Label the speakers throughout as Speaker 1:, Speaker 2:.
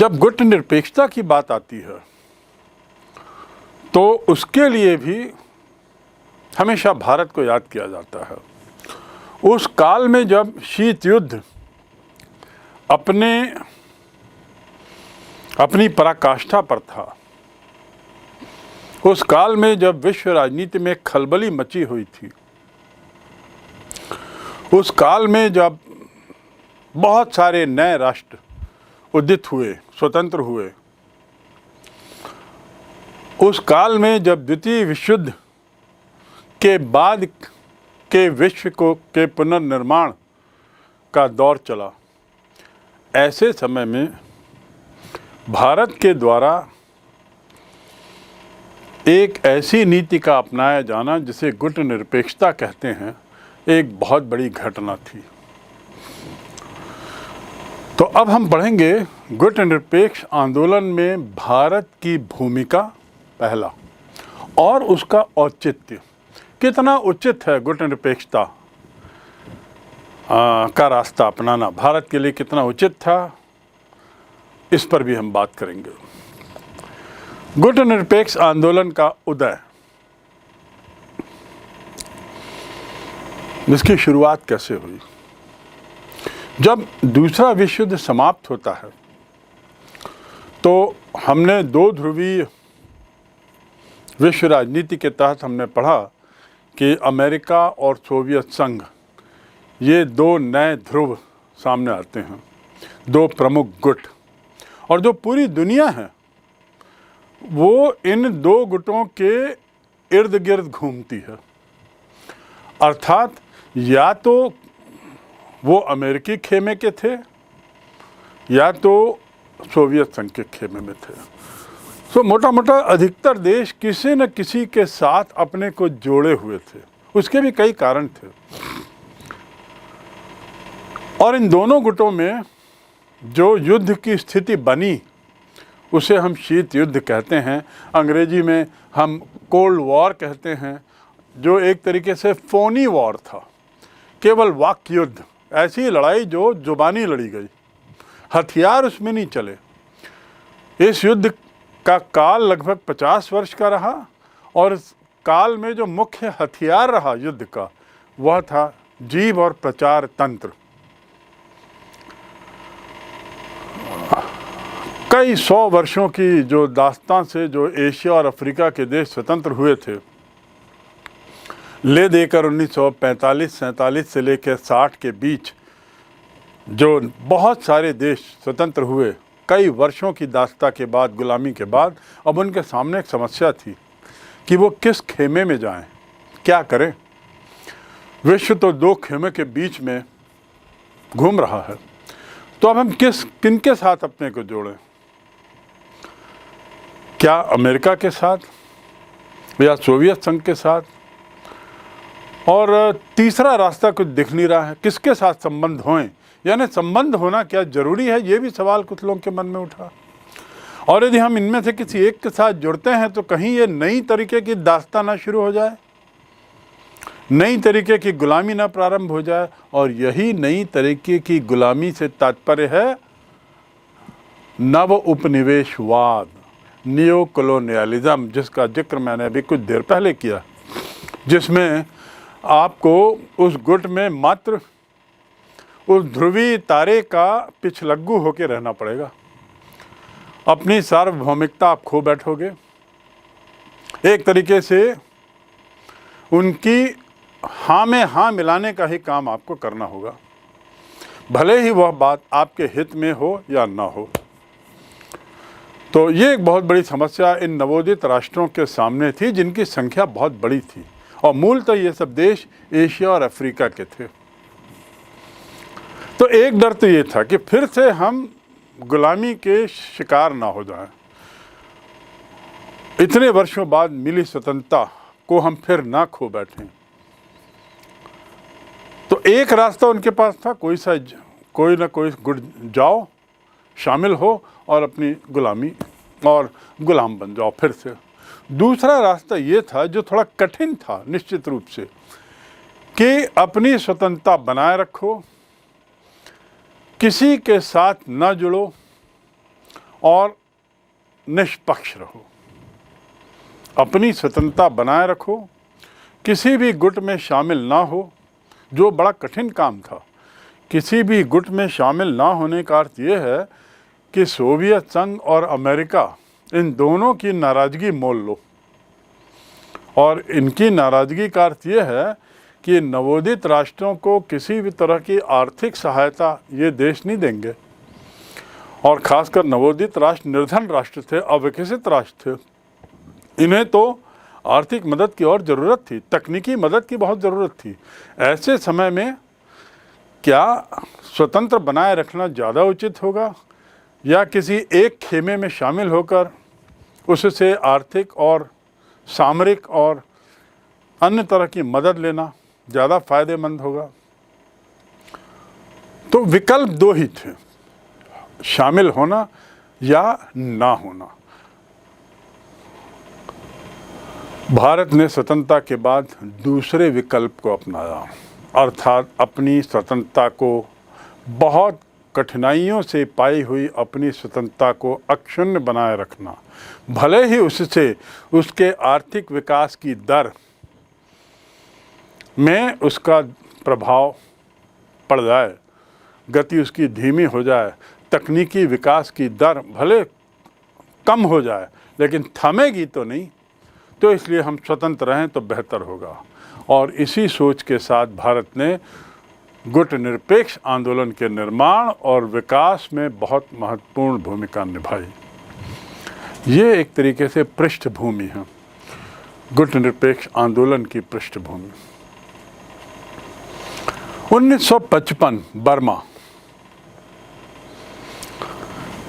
Speaker 1: जब गुट निरपेक्षता की बात आती है तो उसके लिए भी हमेशा भारत को याद किया जाता है। उस काल में जब शीत युद्ध अपनी पराकाष्ठा पर था, उस काल में जब विश्व राजनीति में खलबली मची हुई थी, उस काल में जब बहुत सारे नए राष्ट्र उदित हुए, स्वतंत्र हुए, उस काल में जब द्वितीय विश्व युद्ध के बाद के विश्व के पुनर्निर्माण का दौर चला, ऐसे समय में भारत के द्वारा एक ऐसी नीति का अपनाया जाना जिसे गुट निरपेक्षता कहते हैं, एक बहुत बड़ी घटना थी। तो अब हम पढ़ेंगे गुट निरपेक्ष आंदोलन में भारत की भूमिका पहला और उसका औचित्य। कितना उचित है गुट निरपेक्षता का रास्ता अपनाना, भारत के लिए कितना उचित था, इस पर भी हम बात करेंगे। गुट निरपेक्ष आंदोलन का उदय, इसकी शुरुआत कैसे हुई? जब दूसरा विश्व युद्ध समाप्त होता है तो हमने दो ध्रुवीय विश्व राजनीति के तहत हमने पढ़ा कि अमेरिका और सोवियत संघ, ये दो नए ध्रुव सामने आते हैं, दो प्रमुख गुट, और जो पूरी दुनिया है वो इन दो गुटों के इर्द गिर्द घूमती है। अर्थात या तो वो अमेरिकी खेमे के थे या तो सोवियत संघ के खेमे में थे। तो मोटा मोटा अधिकतर देश किसी न किसी के साथ अपने को जोड़े हुए थे। उसके भी कई कारण थे, और इन दोनों गुटों में जो युद्ध की स्थिति बनी उसे हम शीत युद्ध कहते हैं, अंग्रेजी में हम कोल्ड वॉर कहते हैं, जो एक तरीके से फोनी वॉर था, केवल वाक्य युद्ध, ऐसी लड़ाई जो जुबानी लड़ी गई, हथियार उसमें नहीं चले। इस युद्ध का काल लगभग 50 वर्ष का रहा, और इस काल में जो मुख्य हथियार रहा युद्ध का वह था जीव और प्रचार तंत्र। कई 100 वर्षों की जो दास्तां से जो एशिया और अफ्रीका के देश स्वतंत्र हुए थे, ले देकर 1945-47 से लेकर 60 के बीच जो बहुत सारे देश स्वतंत्र हुए, कई वर्षों की दास्ता के बाद, गुलामी के बाद, अब उनके सामने एक समस्या थी कि वो किस खेमे में जाएं, क्या करें। विश्व तो दो खेमे के बीच में घूम रहा है, तो अब हम किनके साथ अपने को जोड़ें? क्या अमेरिका के साथ या सोवियत संघ के साथ? और तीसरा रास्ता कुछ दिख नहीं रहा है, किसके साथ संबंध हों, यानी संबंध होना क्या जरूरी है, ये भी सवाल कुछ लोगों के मन में उठा। और यदि हम इनमें से किसी एक के साथ जुड़ते हैं तो कहीं ये नई तरीके की दास्तां ना शुरू हो जाए, नई तरीके की गुलामी ना प्रारंभ हो जाए। और यही नई तरीके की गुलामी से तात्पर्य है नव उपनिवेशवाद, नियो कॉलोनियलिज्म, जिसका जिक्र मैंने अभी कुछ देर पहले किया, जिसमें आपको उस गुट में मात्र उस ध्रुवीय तारे का पिछलग्गू होकर रहना पड़ेगा। अपनी सार्वभौमिकता आप खो बैठोगे, एक तरीके से उनकी हाँ में हाँ मिलाने का ही काम आपको करना होगा, भले ही वह बात आपके हित में हो या ना हो। तो ये एक बहुत बड़ी समस्या इन नवोदित राष्ट्रों के सामने थी, जिनकी संख्या बहुत बड़ी थी, और मूलतः ये सब देश एशिया और अफ्रीका के थे। तो एक डर तो ये था कि फिर से हम गुलामी के शिकार ना हो जाएं, इतने वर्षों बाद मिली स्वतंत्रता को हम फिर ना खो बैठें। तो एक रास्ता उनके पास था, कोई ना कोई गुट जाओ, शामिल हो और अपनी गुलामी और गुलाम बन जाओ फिर से। दूसरा रास्ता ये था, जो थोड़ा कठिन था निश्चित रूप से, कि अपनी स्वतंत्रता बनाए रखो, किसी के साथ न जुड़ो और निष्पक्ष रहो, अपनी स्वतंत्रता बनाए रखो, किसी भी गुट में शामिल ना हो, जो बड़ा कठिन काम था। किसी भी गुट में शामिल ना होने का अर्थ ये है कि सोवियत संघ और अमेरिका इन दोनों की नाराज़गी मोल लो, और इनकी नाराज़गी का अर्थ ये है कि नवोदित राष्ट्रों को किसी भी तरह की आर्थिक सहायता ये देश नहीं देंगे, और ख़ासकर नवोदित राष्ट्र निर्धन राष्ट्र थे, अविकसित राष्ट्र थे। इन्हें तो आर्थिक मदद की और ज़रूरत थी, तकनीकी मदद की बहुत ज़रूरत थी। ऐसे समय में क्या स्वतंत्र बनाए रखना ज़्यादा उचित होगा या किसी एक खेमे में शामिल होकर उससे आर्थिक और सामरिक और अन्य तरह की मदद लेना ज़्यादा फायदेमंद होगा? तो विकल्प दो ही थे, शामिल होना या ना होना। भारत ने स्वतंत्रता के बाद दूसरे विकल्प को अपनाया, अर्थात अपनी स्वतंत्रता को, बहुत कठिनाइयों से पाई हुई अपनी स्वतंत्रता को अक्षुण्ण बनाए रखना, भले ही उससे उसके आर्थिक विकास की दर में उसका प्रभाव पड़ जाए, गति उसकी धीमी हो जाए, तकनीकी विकास की दर भले कम हो जाए, लेकिन थमेगी तो नहीं। तो इसलिए हम स्वतंत्र रहें तो बेहतर होगा। और इसी सोच के साथ भारत ने गुट निरपेक्ष आंदोलन के निर्माण और विकास में बहुत महत्वपूर्ण भूमिका निभाई। ये एक तरीके से पृष्ठभूमि है, गुट निरपेक्ष आंदोलन की पृष्ठभूमि। 1955 बर्मा,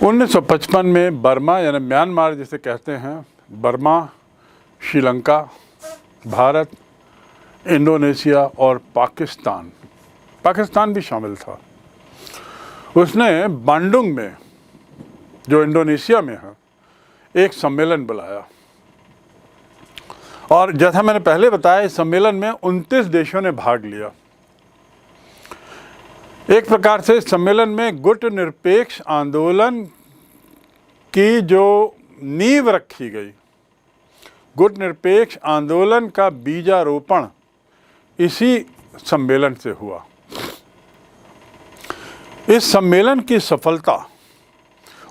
Speaker 1: 1955 में बर्मा यानी म्यांमार जिसे कहते हैं, बर्मा, श्रीलंका, भारत, इंडोनेशिया और पाकिस्तान भी शामिल था। उसने बांडुंग में, जो इंडोनेशिया में है, एक सम्मेलन बुलाया, और जैसा मैंने पहले बताया, इस सम्मेलन में 29 देशों ने भाग लिया। एक प्रकार से इस सम्मेलन में गुट निरपेक्ष आंदोलन की जो नींव रखी गई, गुट निरपेक्ष आंदोलन का बीजारोपण इसी सम्मेलन से हुआ। इस सम्मेलन की सफलता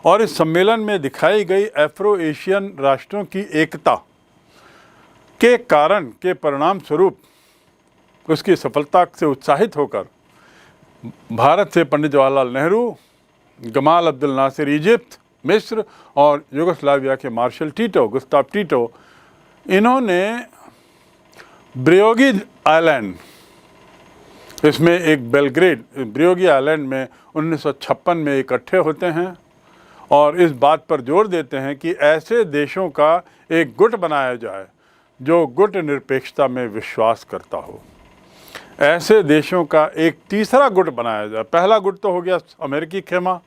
Speaker 1: और इस सम्मेलन में दिखाई गई अफ्रो एशियन राष्ट्रों की एकता के कारण के परिणाम स्वरूप, उसकी सफलता से उत्साहित होकर भारत से पंडित जवाहरलाल नेहरू, गमाल अब्दुल नासिर इजिप्ट, मिस्र और यूगोस्लाविया के मार्शल टीटो, गुस्ताव टीटो, इन्होंने ब्रियोगी आइलैंड, इसमें एक बेलग्रेड, ब्रियोगी आइलैंड में 1956 में इकट्ठे होते हैं और इस बात पर जोर देते हैं कि ऐसे देशों का एक गुट बनाया जाए जो गुट निरपेक्षता में विश्वास करता हो। ऐसे देशों का एक तीसरा गुट बनाया जाए। पहला गुट तो हो गया अमेरिकी खेमा,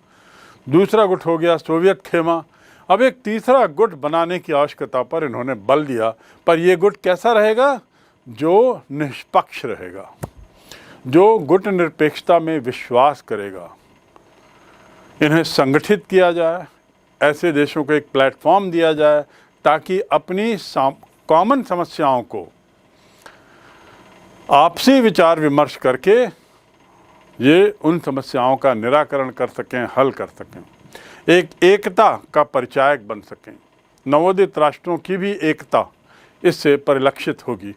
Speaker 1: दूसरा गुट हो गया सोवियत खेमा, अब एक तीसरा गुट बनाने की आवश्यकता पर इन्होंने बल दिया। पर यह गुट कैसा रहेगा? जो निष्पक्ष रहेगा, जो गुट निरपेक्षता में विश्वास करेगा। इन्हें संगठित किया जाए, ऐसे देशों को एक प्लेटफॉर्म दिया जाए ताकि अपनी कॉमन समस्याओं को आपसी विचार विमर्श करके ये उन समस्याओं का निराकरण कर सकें, हल कर सकें, एक एकता का परिचायक बन सकें। नवोदित राष्ट्रों की भी एकता इससे परिलक्षित होगी।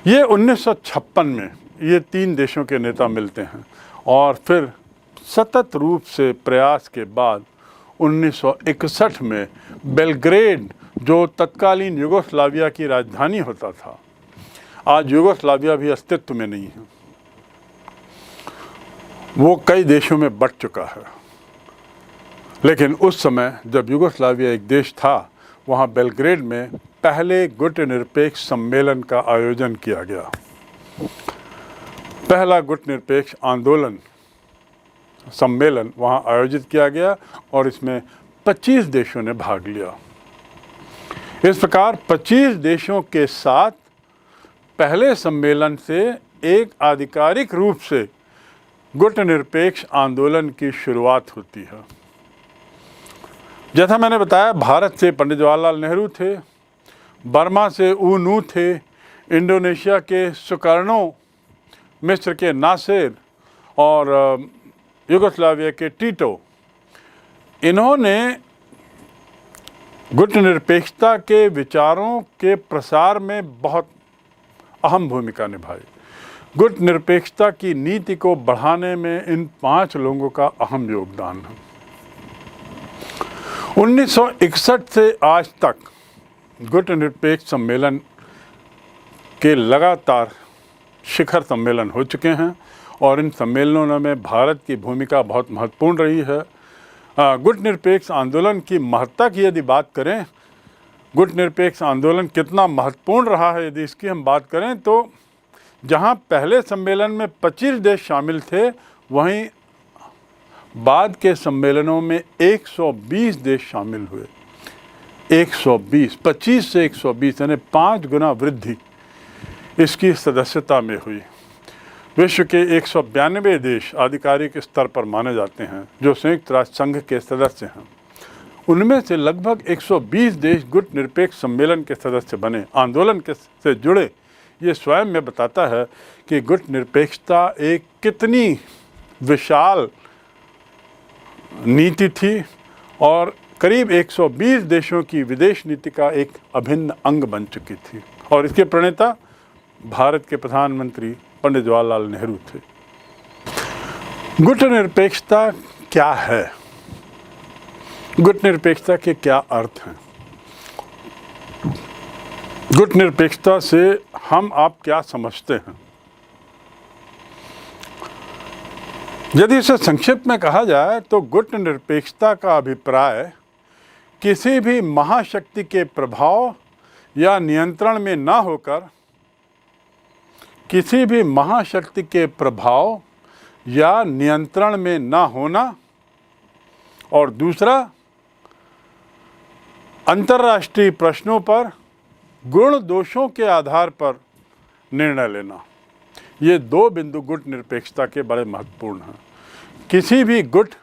Speaker 1: ये 1956 में ये 3 देशों के नेता मिलते हैं और फिर सतत रूप से प्रयास के बाद 1961 में बेलग्रेड, जो तत्कालीन यूगोस्लाविया की राजधानी होता था, आज यूगोस्लाविया भी अस्तित्व में नहीं है, वो कई देशों में बंट चुका है। लेकिन उस समय जब यूगोस्लाविया एक देश था, वहाँ बेलग्रेड में पहले गुट निरपेक्ष सम्मेलन का आयोजन किया गया। पहला गुट निरपेक्ष आंदोलन सम्मेलन वहाँ आयोजित किया गया और इसमें 25 देशों ने भाग लिया। इस प्रकार 25 देशों के साथ पहले सम्मेलन से एक आधिकारिक रूप से गुट निरपेक्ष आंदोलन की शुरुआत होती है। जैसा मैंने बताया, भारत से पंडित जवाहरलाल नेहरू थे, बर्मा से ऊ नू थे, इंडोनेशिया के सुकर्णो, मिस्र के नासिर और युगोस्लाविया के टीटो, इन्होंने गुटनिरपेक्षता के विचारों के प्रसार में बहुत अहम भूमिका निभाई। गुटनिरपेक्षता की नीति को बढ़ाने में इन 5 लोगों का अहम योगदान है। 1961 से आज तक गुटनिरपेक्ष सम्मेलन के लगातार शिखर सम्मेलन हो चुके हैं और इन सम्मेलनों में भारत की भूमिका बहुत महत्वपूर्ण रही है। गुटनिरपेक्ष आंदोलन की महत्ता की यदि बात करें, गुटनिरपेक्ष आंदोलन कितना महत्वपूर्ण रहा है यदि इसकी हम बात करें, तो जहां पहले सम्मेलन में 25 देश शामिल थे, वहीं बाद के सम्मेलनों में 120 देश शामिल हुए। 120, 25 से 120 यानी 5 गुना वृद्धि इसकी सदस्यता में हुई। विश्व के 192 देश आधिकारिक स्तर पर माने जाते हैं जो संयुक्त राष्ट्र संघ के सदस्य हैं। उनमें से लगभग 120 देश गुटनिरपेक्ष सम्मेलन के सदस्य बने, आंदोलन से जुड़े। ये स्वयं में बताता है कि गुटनिरपेक्षता एक कितनी विशाल नीति थी और करीब 120 देशों की विदेश नीति का एक अभिन्न अंग बन चुकी थी। और इसके प्रणेता भारत के प्रधानमंत्री पंडित जवाहरलाल नेहरू थे। गुटनिरपेक्षता क्या है? गुटनिरपेक्षता के क्या अर्थ हैं? गुटनिरपेक्षता से हम आप क्या समझते हैं? यदि इसे संक्षिप्त में कहा जाए तो गुटनिरपेक्षता का अभिप्राय किसी भी महाशक्ति के प्रभाव या नियंत्रण में ना होकर, किसी भी महाशक्ति के प्रभाव या नियंत्रण में ना होना, और दूसरा अंतर्राष्ट्रीय प्रश्नों पर गुण दोषों के आधार पर निर्णय लेना। ये 2 बिंदु गुटनिरपेक्षता के बड़े महत्वपूर्ण हैं। किसी भी गुट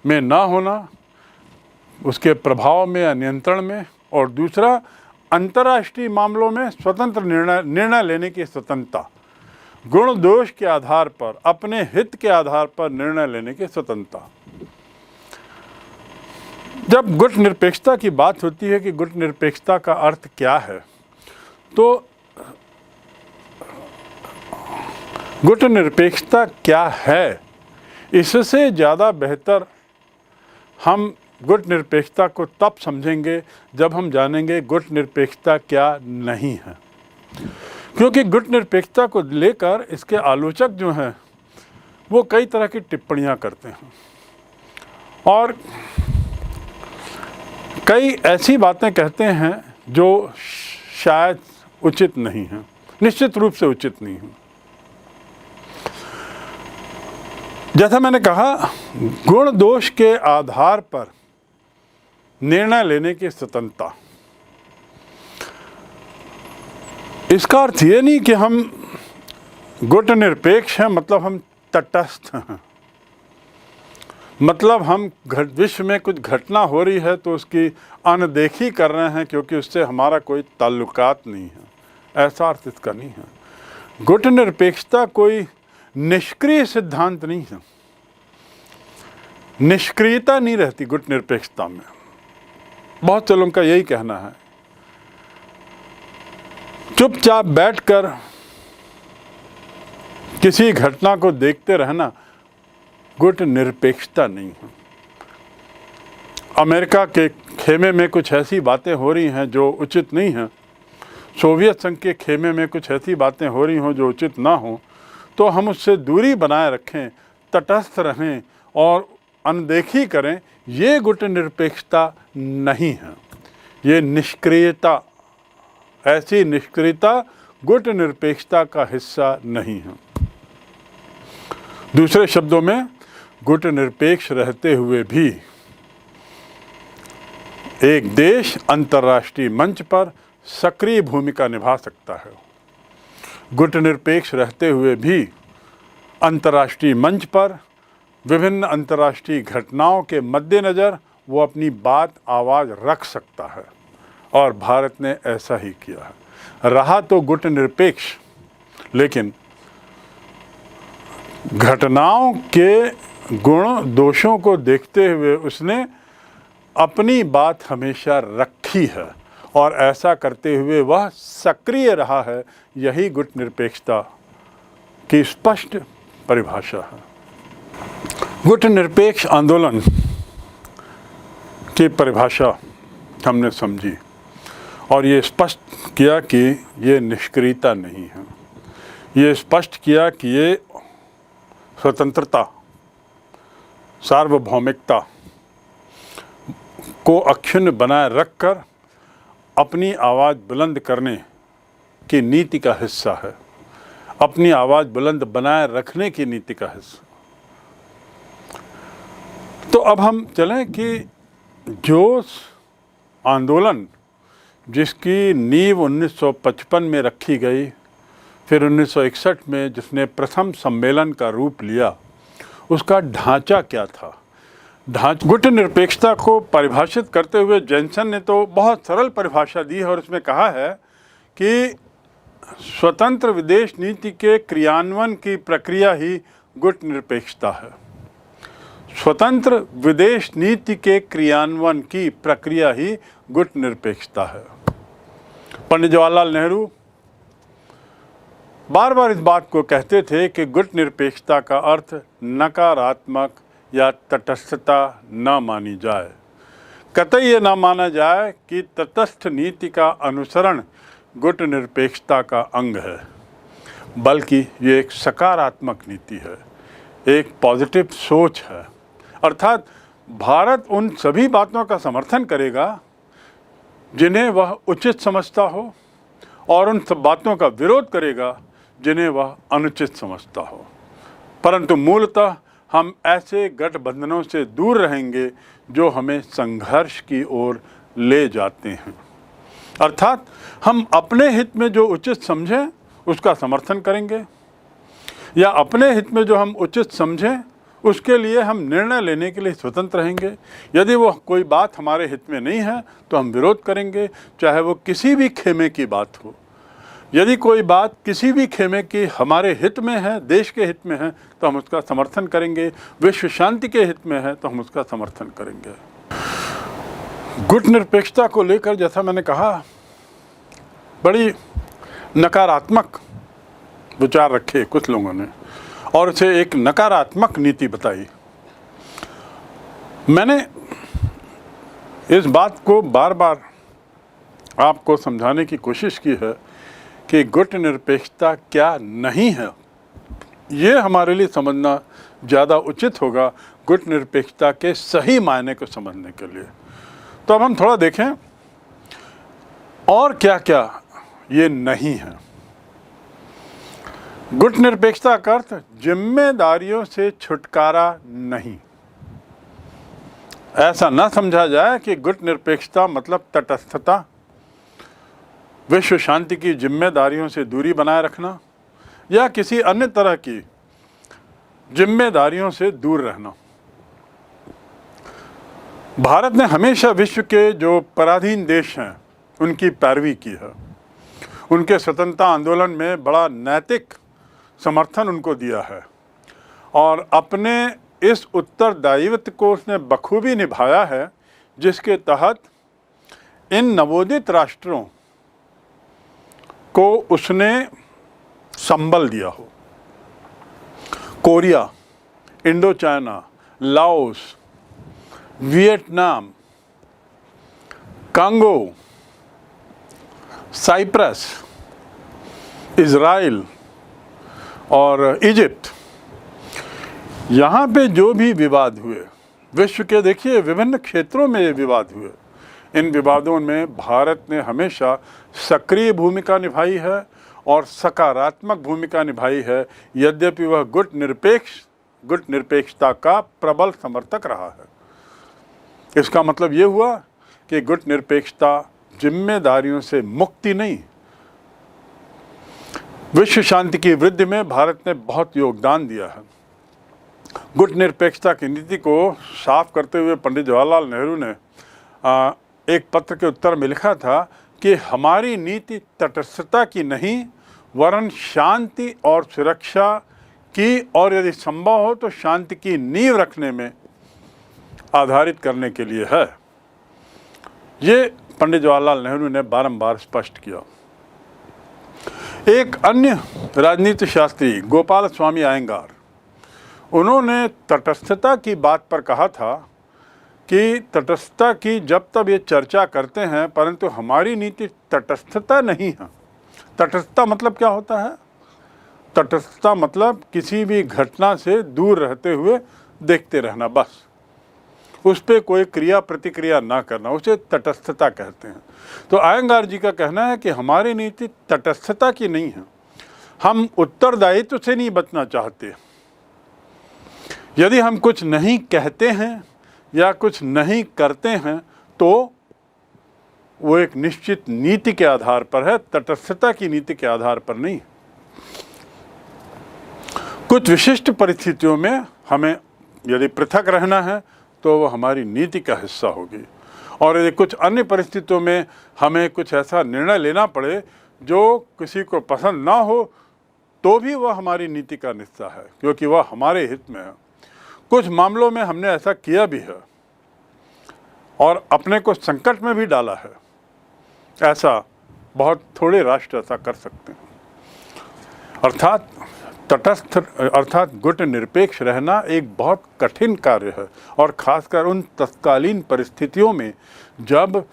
Speaker 1: में ना होना, उसके प्रभाव में या नियंत्रण में, और दूसरा अंतर्राष्ट्रीय मामलों में स्वतंत्र निर्णय लेने की स्वतंत्रता, गुण दोष के आधार पर, अपने हित के आधार पर निर्णय लेने की स्वतंत्रता। जब गुटनिरपेक्षता की बात होती है कि गुटनिरपेक्षता का अर्थ क्या है, तो गुटनिरपेक्षता क्या है, इससे ज़्यादा बेहतर हम गुटनिरपेक्षता को तब समझेंगे जब हम जानेंगे गुटनिरपेक्षता क्या नहीं है। क्योंकि गुटनिरपेक्षता को लेकर इसके आलोचक जो हैं वो कई तरह की टिप्पणियां करते हैं और कई ऐसी बातें कहते हैं जो शायद उचित नहीं हैं, निश्चित रूप से उचित नहीं हैं। जैसा मैंने कहा, गुण दोष के आधार पर निर्णय लेने की स्वतंत्रता, इसका अर्थ ये नहीं कि हम गुटनिरपेक्ष हैं मतलब हम तटस्थ हैं, मतलब हम विश्व में कुछ घटना हो रही है तो उसकी अनदेखी कर रहे हैं क्योंकि उससे हमारा कोई ताल्लुकात नहीं है। ऐसा अर्थ इसका नहीं है। गुटनिरपेक्षता कोई निष्क्रिय सिद्धांत नहीं है, निष्क्रियता नहीं रहती गुटनिरपेक्षता में। बहुत से लोगों का यही कहना है, चुपचाप बैठकर किसी घटना को देखते रहना गुटनिरपेक्षता नहीं है। अमेरिका के खेमे में कुछ ऐसी बातें हो रही हैं जो उचित नहीं हैं, सोवियत संघ के खेमे में कुछ ऐसी बातें हो रही हों जो उचित ना हो, तो हम उससे दूरी बनाए रखें, तटस्थ रहें और अनदेखी करें, ये गुटनिरपेक्षता नहीं है। ये निष्क्रियता, ऐसी निष्क्रियता गुटनिरपेक्षता का हिस्सा नहीं है। दूसरे शब्दों में, गुटनिरपेक्ष रहते हुए भी एक देश अंतर्राष्ट्रीय मंच पर सक्रिय भूमिका निभा सकता है। गुटनिरपेक्ष रहते हुए भी अंतर्राष्ट्रीय मंच पर विभिन्न अंतर्राष्ट्रीय घटनाओं के मद्देनज़र वो अपनी बात आवाज़ रख सकता है, और भारत ने ऐसा ही किया है। रहा तो गुट निरपेक्ष, लेकिन घटनाओं के गुण दोषों को देखते हुए उसने अपनी बात हमेशा रखी है, और ऐसा करते हुए वह सक्रिय रहा है। यही गुट निरपेक्षता की स्पष्ट परिभाषा है। गुट निरपेक्ष आंदोलन की परिभाषा हमने समझी, और ये स्पष्ट किया कि ये निष्क्रियता नहीं है। ये स्पष्ट किया कि ये स्वतंत्रता, सार्वभौमिकता को अक्षुण्ण बनाए रखकर अपनी आवाज़ बुलंद करने की नीति का हिस्सा है, अपनी आवाज़ बुलंद बनाए रखने की नीति का हिस्सा। तो अब हम चलें कि जो आंदोलन जिसकी नींव 1955 में रखी गई, फिर 1961 में जिसने प्रथम सम्मेलन का रूप लिया, उसका ढांचा क्या था। गुट निरपेक्षता को परिभाषित करते हुए जैनसन ने तो बहुत सरल परिभाषा दी है, और उसमें कहा है कि स्वतंत्र विदेश नीति के क्रियान्वयन की प्रक्रिया ही गुट निरपेक्षता है। स्वतंत्र विदेश नीति के क्रियान्वयन की प्रक्रिया ही गुट निरपेक्षता है। पंडित जवाहरलाल नेहरू बार बार इस बात को कहते थे कि गुट निरपेक्षता का अर्थ नकारात्मक या तटस्थता न मानी जाए। कतई ये न माना जाए कि तटस्थ नीति का अनुसरण गुट निरपेक्षता का अंग है, बल्कि ये एक सकारात्मक नीति है, एक पॉजिटिव सोच है। अर्थात भारत उन सभी बातों का समर्थन करेगा जिन्हें वह उचित समझता हो, और उन सब बातों का विरोध करेगा जिन्हें वह अनुचित समझता हो। परंतु मूलतः हम ऐसे गठबंधनों से दूर रहेंगे जो हमें संघर्ष की ओर ले जाते हैं। अर्थात हम अपने हित में जो उचित समझें उसका समर्थन करेंगे, या अपने हित में जो हम उचित समझें उसके लिए हम निर्णय लेने के लिए स्वतंत्र रहेंगे। यदि वो कोई बात हमारे हित में नहीं है तो हम विरोध करेंगे, चाहे वो किसी भी खेमे की बात हो। यदि कोई बात किसी भी खेमे की हमारे हित में है, देश के हित में है, तो हम उसका समर्थन करेंगे। विश्व शांति के हित में है तो हम उसका समर्थन करेंगे। गुट निरपेक्षता को लेकर, जैसा मैंने कहा, बड़ी नकारात्मक विचार रखे कुछ लोगों ने, और उसे एक नकारात्मक नीति बताई। मैंने इस बात को बार बार आपको समझाने की कोशिश की है कि गुट निरपेक्षता क्या नहीं है। ये हमारे लिए समझना ज़्यादा उचित होगा गुट निरपेक्षता के सही मायने को समझने के लिए। तो अब हम थोड़ा देखें और क्या क्या ये नहीं है। गुट निरपेक्षता का अर्थ जिम्मेदारियों से छुटकारा नहीं। ऐसा न समझा जाए कि गुट निरपेक्षता मतलब तटस्थता, विश्व शांति की जिम्मेदारियों से दूरी बनाए रखना, या किसी अन्य तरह की जिम्मेदारियों से दूर रहना। भारत ने हमेशा विश्व के जो पराधीन देश हैं उनकी पैरवी की है। उनके स्वतंत्रता आंदोलन में बड़ा नैतिक समर्थन उनको दिया है, और अपने इस उत्तरदायित्व को उसने बखूबी निभाया है, जिसके तहत इन नवोदित राष्ट्रों को उसने संबल दिया हो। Korea, Indochina, Laos, Vietnam, Congo, Cyprus, Israel और इजिप्ट, यहाँ पे जो भी विवाद हुए, विश्व के देखिए विभिन्न क्षेत्रों में ये विवाद हुए, इन विवादों में भारत ने हमेशा सक्रिय भूमिका निभाई है और सकारात्मक भूमिका निभाई है, यद्यपि वह गुट निरपेक्षता का प्रबल समर्थक रहा है। इसका मतलब ये हुआ कि गुट निरपेक्षता जिम्मेदारियों से मुक्ति नहीं। विश्व शांति की वृद्धि में भारत ने बहुत योगदान दिया है। गुटनिरपेक्षता की नीति को साफ करते हुए पंडित जवाहरलाल नेहरू ने एक पत्र के उत्तर में लिखा था कि हमारी नीति तटस्थता की नहीं वरन शांति और सुरक्षा की और यदि संभव हो तो शांति की नींव रखने में आधारित करने के लिए है। ये पंडित जवाहरलाल नेहरू ने बारंबार स्पष्ट किया। एक अन्य राजनीति शास्त्री गोपाल स्वामी अयंगार, उन्होंने तटस्थता की बात पर कहा था कि तटस्थता की जब तब ये चर्चा करते हैं परंतु हमारी नीति तटस्थता नहीं है। तटस्थता मतलब क्या होता है? तटस्थता मतलब किसी भी घटना से दूर रहते हुए देखते रहना, बस उस पर कोई क्रिया प्रतिक्रिया ना करना, उसे तटस्थता कहते हैं। तो अयंगार जी का कहना है कि हमारी नीति तटस्थता की नहीं है, हम उत्तरदायित्व से नहीं बचना चाहते। यदि हम कुछ नहीं कहते हैं या कुछ नहीं करते हैं तो वो एक निश्चित नीति के आधार पर है, तटस्थता की नीति के आधार पर नहीं। कुछ विशिष्ट परिस्थितियों में हमें यदि पृथक रहना है तो वो हमारी नीति का हिस्सा होगी, और यदि कुछ अन्य परिस्थितियों में हमें कुछ ऐसा निर्णय लेना पड़े जो किसी को पसंद ना हो तो भी वह हमारी नीति का हिस्सा है, क्योंकि वह हमारे हित में है। कुछ मामलों में हमने ऐसा किया भी है और अपने को संकट में भी डाला है। ऐसा बहुत थोड़े राष्ट्र ऐसा कर सकते हैं। अर्थात तटस्थ अर्थात गुट निरपेक्ष रहना एक बहुत कठिन कार्य है, और खासकर उन तत्कालीन परिस्थितियों में जब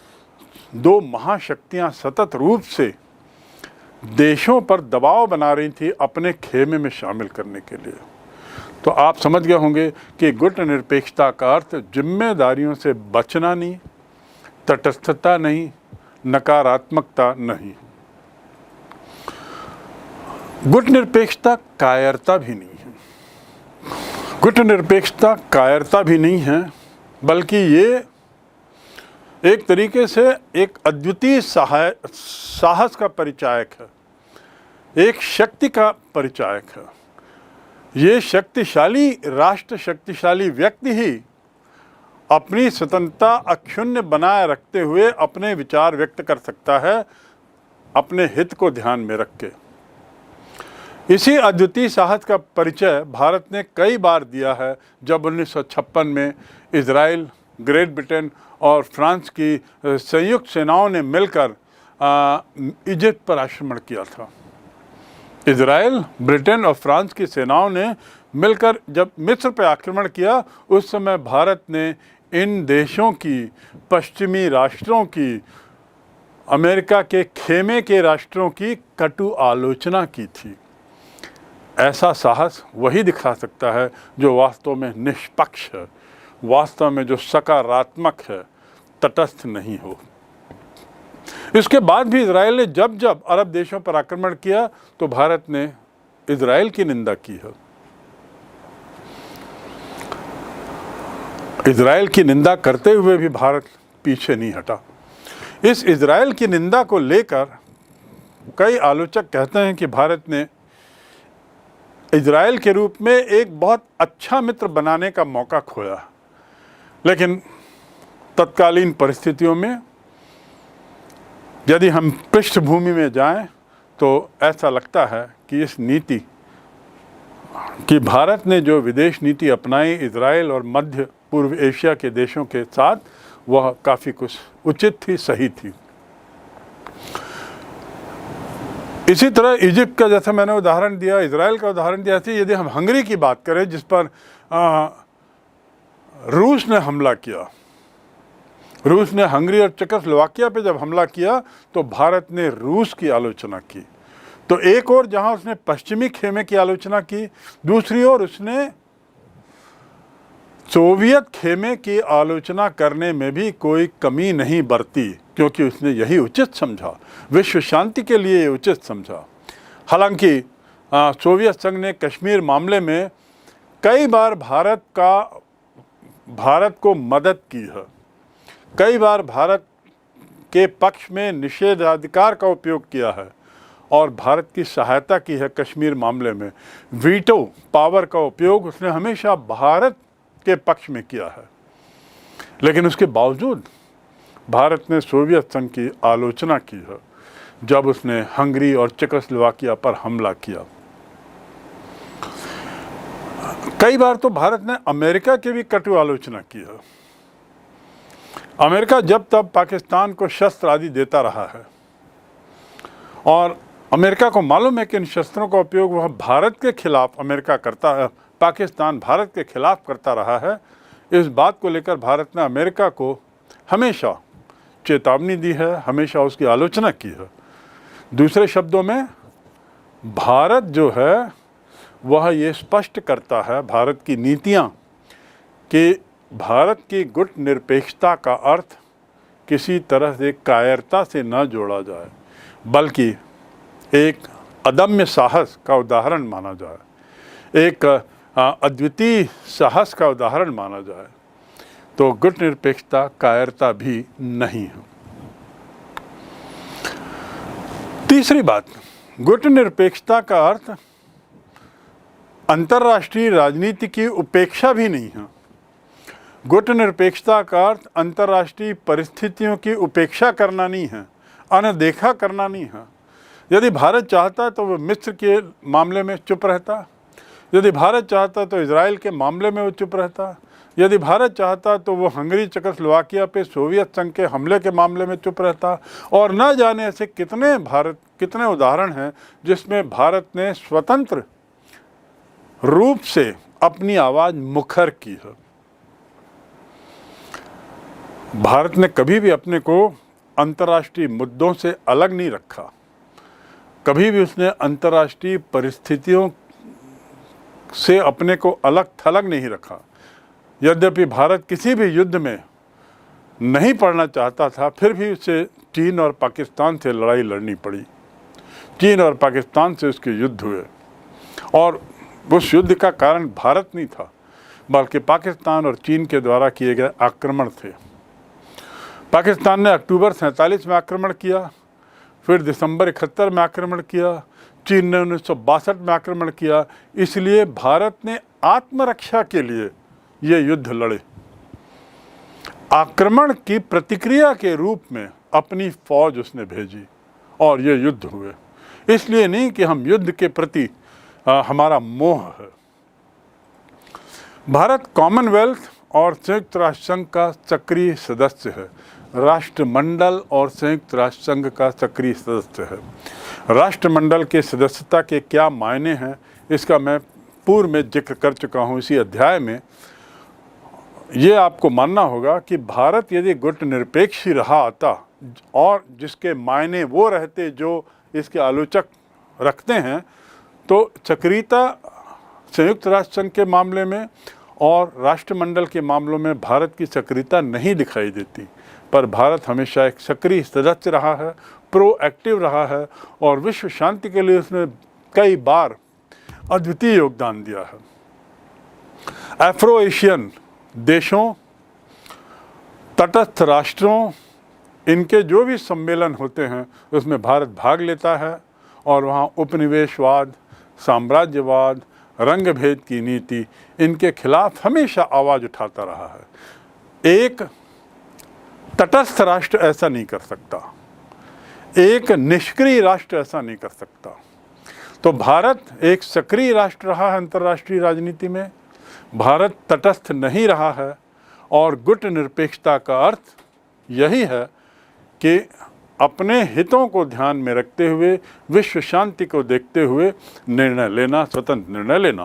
Speaker 1: दो महाशक्तियां सतत रूप से देशों पर दबाव बना रही थी अपने खेमे में शामिल करने के लिए। तो आप समझ गए होंगे कि गुट निरपेक्षता का अर्थ जिम्मेदारियों से बचना नहीं, तटस्थता नहीं, नकारात्मकता नहीं। गुट निरपेक्षता कायरता भी नहीं है। गुट निरपेक्षता कायरता भी नहीं है, बल्कि ये एक तरीके से एक अद्वितीय साहस का परिचायक है, एक शक्ति का परिचायक है। ये शक्तिशाली राष्ट्र, शक्तिशाली व्यक्ति ही अपनी स्वतंत्रता अक्षुण्ण बनाए रखते हुए अपने विचार व्यक्त कर सकता है, अपने हित को ध्यान में रख के। इसी अद्वितीय साहस का परिचय भारत ने कई बार दिया है, जब 1956 में इजराइल, ग्रेट ब्रिटेन और फ्रांस की संयुक्त सेनाओं ने मिलकर इजिप्ट पर आक्रमण किया था। इजराइल, ब्रिटेन और फ्रांस की सेनाओं ने मिलकर जब मिस्र पर आक्रमण किया, उस समय भारत ने इन देशों की, पश्चिमी राष्ट्रों की, अमेरिका के खेमे के राष्ट्रों की कटु आलोचना की थी। ऐसा साहस वही दिखा सकता है जो वास्तव में निष्पक्ष है, वास्तव में जो सकारात्मक है, तटस्थ नहीं हो। इसके बाद भी इजराइल ने जब जब अरब देशों पर आक्रमण किया तो भारत ने इजराइल की निंदा की है। इजराइल की निंदा करते हुए भी भारत पीछे नहीं हटा। इस इजराइल की निंदा को लेकर कई आलोचक कहते हैं कि भारत ने इजराइल के रूप में एक बहुत अच्छा मित्र बनाने का मौका खोया, लेकिन तत्कालीन परिस्थितियों में यदि हम पृष्ठभूमि में जाएं तो ऐसा लगता है कि इस नीति कि भारत ने जो विदेश नीति अपनाई इजराइल और मध्य पूर्व एशिया के देशों के साथ, वह काफ़ी कुछ उचित थी, सही थी। इसी तरह इजिप्ट का जैसा मैंने उदाहरण दिया, इजराइल का उदाहरण दिया थी। यदि हम हंगरी की बात करें जिस पर रूस ने हमला किया, रूस ने हंगरी और चेकोस्लोवाकिया पे जब हमला किया तो भारत ने रूस की आलोचना की। तो एक और जहां उसने पश्चिमी खेमे की आलोचना की, दूसरी ओर उसने सोवियत खेमे की आलोचना करने में भी कोई कमी नहीं बरती, क्योंकि उसने यही उचित समझा, विश्व शांति के लिए ये उचित समझा। हालांकि सोवियत संघ ने कश्मीर मामले में कई बार भारत को मदद की है, कई बार भारत के पक्ष में निषेधाधिकार का उपयोग किया है, और भारत की सहायता की है कश्मीर मामले में। वीटो पावर का उपयोग उसने हमेशा भारत के पक्ष में किया है, लेकिन उसके बावजूद भारत ने सोवियत संघ की आलोचना की है जब उसने हंगरी और चेकोस्लोवाकिया पर हमला किया। कई बार तो भारत ने अमेरिका की भी कटु आलोचना की है। अमेरिका जब तब पाकिस्तान को शस्त्र आदि देता रहा है और अमेरिका को मालूम है कि इन शस्त्रों का उपयोग वह भारत के खिलाफ अमेरिका करता है, पाकिस्तान भारत के खिलाफ करता रहा है। इस बात को लेकर भारत ने अमेरिका को हमेशा चेतावनी दी है, हमेशा उसकी आलोचना की है। दूसरे शब्दों में भारत जो है वह ये स्पष्ट करता है, भारत की नीतियाँ, कि भारत की गुट निरपेक्षता का अर्थ किसी तरह से कायरता से न जोड़ा जाए, बल्कि एक अदम्य साहस का उदाहरण माना जाए, एक अद्वितीय साहस का उदाहरण माना जाए। तो गुट निरपेक्षता कायरता भी नहीं है। तीसरी बात, गुट निरपेक्षता का अर्थ अंतर्राष्ट्रीय राजनीति की उपेक्षा भी नहीं है। गुट निरपेक्षता का अर्थ अंतर्राष्ट्रीय परिस्थितियों की उपेक्षा करना नहीं है, अनदेखा करना नहीं है। यदि भारत चाहता तो वह मिस्र के मामले में चुप रहता, यदि भारत चाहता तो इजराइल के मामले में वो चुप रहता, यदि भारत चाहता तो वो हंगरी चेकोस्लोवाकिया पे सोवियत संघ के हमले के मामले में चुप रहता। और न जाने ऐसे कितने उदाहरण हैं जिसमें भारत ने स्वतंत्र रूप से अपनी आवाज़ मुखर की है। भारत ने कभी भी अपने को अंतर्राष्ट्रीय मुद्दों से अलग नहीं रखा, कभी भी उसने अंतर्राष्ट्रीय परिस्थितियों से अपने को अलग थलग नहीं रखा। यद्यपि भारत किसी भी युद्ध में नहीं पड़ना चाहता था, फिर भी उसे चीन और पाकिस्तान से लड़ाई लड़नी पड़ी। चीन और पाकिस्तान से उसके युद्ध हुए और उस युद्ध का कारण भारत नहीं था, बल्कि पाकिस्तान और चीन के द्वारा किए गए आक्रमण थे। पाकिस्तान ने अक्टूबर 47 में आक्रमण किया, फिर दिसंबर 71 में आक्रमण किया, चीन ने 1962 में आक्रमण किया। इसलिए भारत ने आत्मरक्षा के लिए ये युद्ध लड़े, आक्रमण की प्रतिक्रिया के रूप में अपनी फौज उसने भेजी और ये युद्ध हुए। इसलिए नहीं कि हम युद्ध के प्रति हमारा मोह है। भारत कॉमनवेल्थ और संयुक्त राष्ट्र संघ का सक्रिय सदस्य है, राष्ट्रमंडल और संयुक्त राष्ट्र संघ का सक्रिय सदस्य है। राष्ट्रमंडल के सदस्यता के क्या मायने हैं इसका मैं पूर्व में जिक्र कर चुका हूँ इसी अध्याय में। ये आपको मानना होगा कि भारत यदि गुट निरपेक्ष ही रहा आता और जिसके मायने वो रहते जो इसके आलोचक रखते हैं, तो सक्रियता संयुक्त राष्ट्र संघ के मामले में और राष्ट्रमंडल के मामलों में भारत की सक्रियता नहीं दिखाई देती। पर भारत हमेशा एक सक्रिय सदस्य रहा है, प्रोएक्टिव रहा है और विश्व शांति के लिए उसने कई बार अद्वितीय योगदान दिया है। अफ्रो एशियन देशों, तटस्थ राष्ट्रों, इनके जो भी सम्मेलन होते हैं उसमें भारत भाग लेता है और वहाँ उपनिवेशवाद, साम्राज्यवाद, रंग भेद की नीति, इनके खिलाफ हमेशा आवाज़ उठाता रहा है। एक तटस्थ राष्ट्र ऐसा नहीं कर सकता, एक निष्क्रिय राष्ट्र ऐसा नहीं कर सकता। तो भारत एक सक्रिय राष्ट्र रहा है अंतर्राष्ट्रीय राजनीति में, भारत तटस्थ नहीं रहा है और गुट निरपेक्षता का अर्थ यही है कि अपने हितों को ध्यान में रखते हुए, विश्व शांति को देखते हुए निर्णय लेना, स्वतंत्र निर्णय लेना।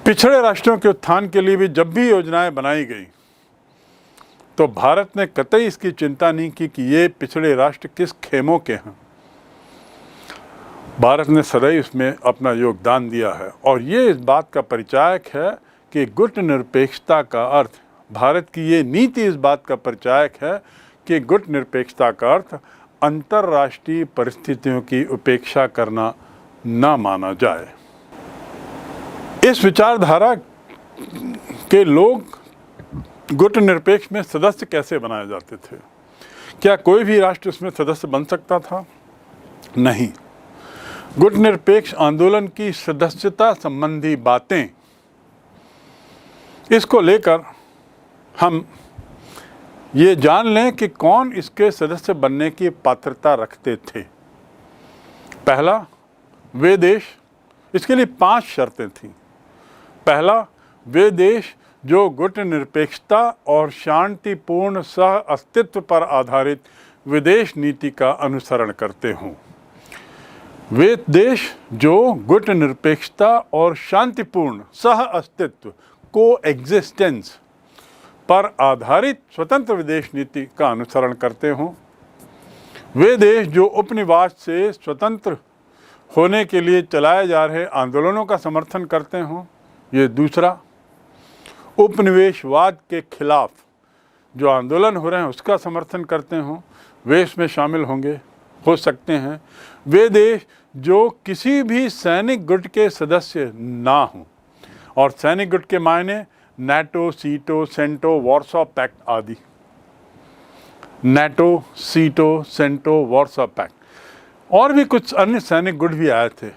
Speaker 1: पिछड़े राष्ट्रों के उत्थान के लिए भी जब भी योजनाएं बनाई गई तो भारत ने कतई इसकी चिंता नहीं की कि ये पिछड़े राष्ट्र किस खेमों के हैं। भारत ने सदैव इसमें अपना योगदान दिया है और ये इस बात का परिचायक है कि गुट निरपेक्षता का अर्थ, भारत की ये नीति इस बात का परिचायक है कि गुट निरपेक्षता का अर्थ अंतर्राष्ट्रीय परिस्थितियों की उपेक्षा करना न माना जाए। इस विचारधारा के लोग गुट निरपेक्ष में सदस्य कैसे बनाए जाते थे? क्या कोई भी राष्ट्र इसमें सदस्य बन सकता था? नहीं। गुटनिरपेक्ष आंदोलन की सदस्यता संबंधी बातें, इसको लेकर हम ये जान लें कि कौन इसके सदस्य बनने की पात्रता रखते थे। पहला, वे देश, इसके लिए 5 शर्तें थीं। पहला, वे देश जो गुटनिरपेक्षता और शांतिपूर्ण सह अस्तित्व पर आधारित विदेश नीति का अनुसरण करते हों। वे देश जो गुटनिरपेक्षता और शांतिपूर्ण सह अस्तित्व कोएग्जिस्टेंस पर आधारित स्वतंत्र विदेश नीति का अनुसरण करते हों। वे देश जो उपनिवेश से स्वतंत्र होने के लिए चलाए जा रहे आंदोलनों का समर्थन करते हों। ये दूसरा, उपनिवेशवाद के खिलाफ जो आंदोलन हो रहे हैं उसका समर्थन करते हों, वे इसमें शामिल हो सकते हैं। वे देश जो किसी भी सैनिक गुट के सदस्य ना हों, और सैनिक गुट के मायने नाटो, सीटो, सेंटो, वार्सो पैक्ट आदि। नाटो, सीटो, सेंटो, वार्सो पैक्ट और भी कुछ अन्य सैनिक गुट भी आए थे।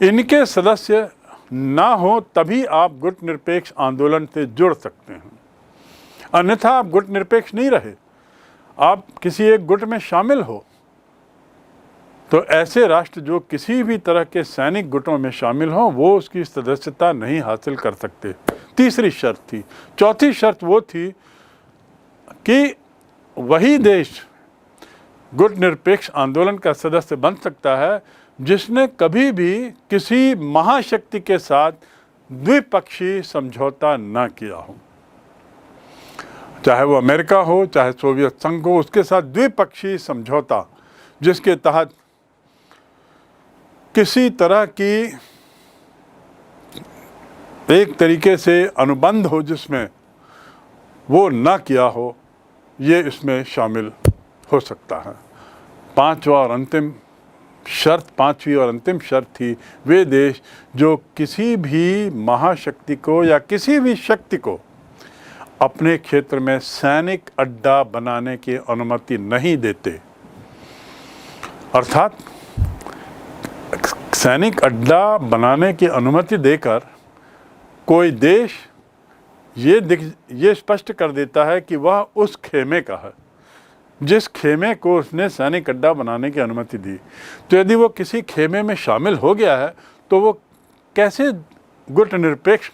Speaker 1: इनके सदस्य ना हो तभी आप गुटनिरपेक्ष आंदोलन से जुड़ सकते हैं, अन्यथा आप गुटनिरपेक्ष नहीं रहे, आप किसी एक गुट में शामिल हो तो ऐसे राष्ट्र जो किसी भी तरह के सैनिक गुटों में शामिल हों वो उसकी सदस्यता नहीं हासिल कर सकते। तीसरी शर्त थी। चौथी शर्त वो थी कि वही देश गुटनिरपेक्ष आंदोलन का सदस्य बन सकता है जिसने कभी भी किसी महाशक्ति के साथ द्विपक्षीय समझौता न किया हो, चाहे वो अमेरिका हो, चाहे सोवियत संघ हो, उसके साथ द्विपक्षीय समझौता जिसके तहत किसी तरह की एक तरीके से अनुबंध हो जिसमें वो ना किया हो, ये इसमें शामिल हो सकता है। पांचवी और अंतिम शर्त थी, वे देश जो किसी भी महाशक्ति को या किसी भी शक्ति को अपने क्षेत्र में सैनिक अड्डा बनाने की अनुमति नहीं देते। अर्थात सैनिक अड्डा बनाने की अनुमति देकर कोई देश ये स्पष्ट कर देता है कि वह उस खेमे का है जिस खेमे को उसने सैनिक अड्डा बनाने की अनुमति दी। तो यदि वो किसी खेमे में शामिल हो गया है तो वो कैसे गुटनिरपेक्ष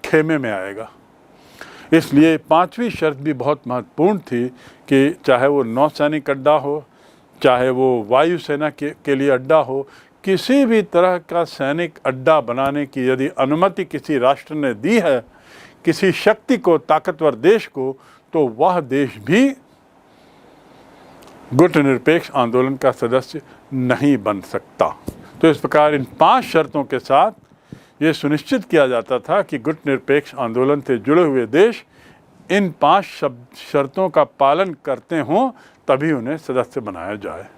Speaker 1: खेमे में आएगा। इसलिए 5वीं शर्त भी बहुत महत्वपूर्ण थी कि चाहे वो नौसैनिक अड्डा हो, चाहे वो वायुसेना के लिए अड्डा हो, किसी भी तरह का सैनिक अड्डा बनाने की यदि अनुमति किसी राष्ट्र ने दी है किसी शक्ति को, ताकतवर देश को, तो वह देश भी गुटनिरपेक्ष आंदोलन का सदस्य नहीं बन सकता। तो इस प्रकार इन 5 शर्तों के साथ ये सुनिश्चित किया जाता था कि गुटनिरपेक्ष आंदोलन से जुड़े हुए देश इन 5 शर्तों का पालन करते हों तभी उन्हें सदस्य बनाया जाए।